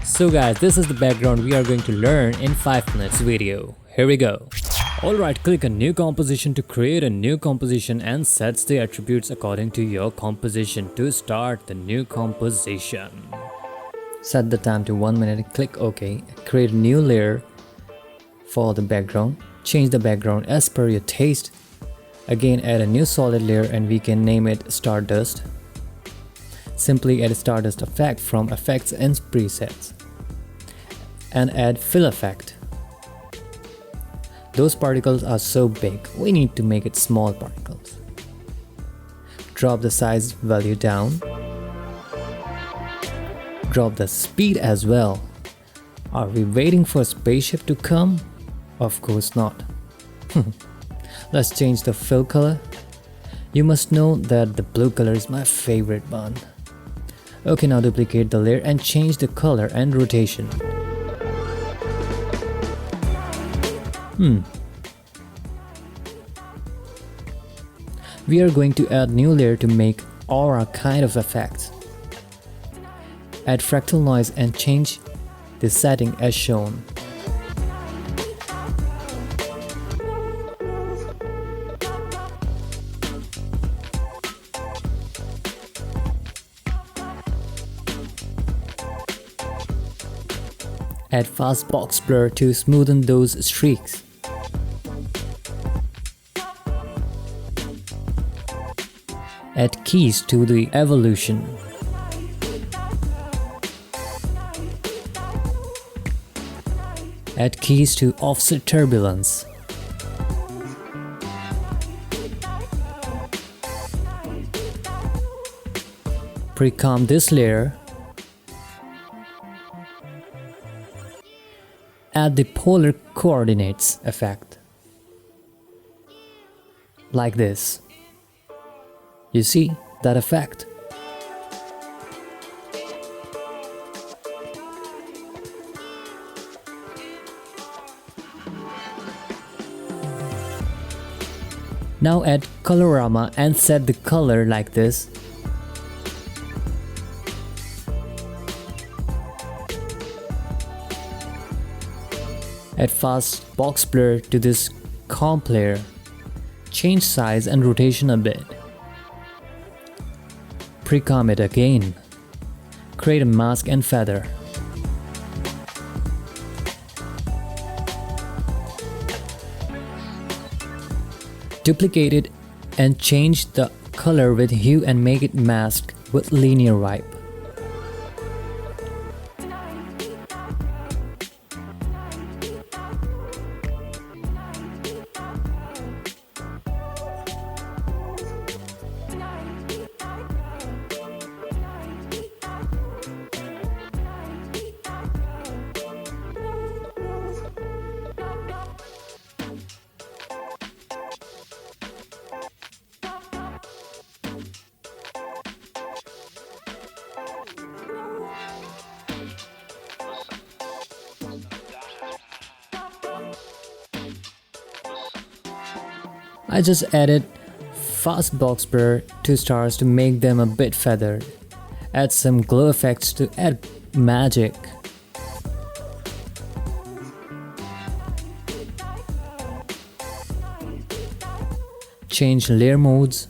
So guys, this is the background we are going to learn in 5 minutes video. Here we go. Alright, click on new composition to create a new composition and sets the attributes according to your composition to start the new composition. Set the time to 1 minute, click OK, create a new layer for the background, change the background as per your taste. Again, add a new solid layer and we can name it Stardust. Simply add a Stardust effect from effects and presets. And add fill effect. Those particles are so big, we need to make it small particles. Drop the size value down. Drop the speed as well. Are we waiting for spaceship to come? Of course not. Let's change the fill color. You must know that the blue color is my favorite one. Okay, now duplicate the layer and change the color and rotation. We are going to add new layer to make aura kind of effects. Add fractal noise and change the setting as shown. Add fast box blur to smoothen those streaks. Add keys to the evolution. Add keys to offset turbulence. Pre-comp this layer. Add the polar coordinates effect. Like this. You see that effect? Now add colorama and set the color like this. Add fast box blur to this comp layer. Change size and rotation a bit. Pre-comp it again. Create a mask and feather. Duplicate it and change the color with hue and make it masked with linear wipe. I just added fast box blur to stars to make them a bit feathered. Add some glow effects to add magic. Change layer modes.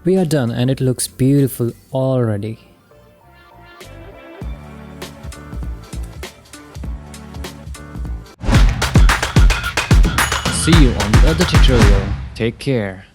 We are done and it looks beautiful already. See you on the other tutorial. Take care.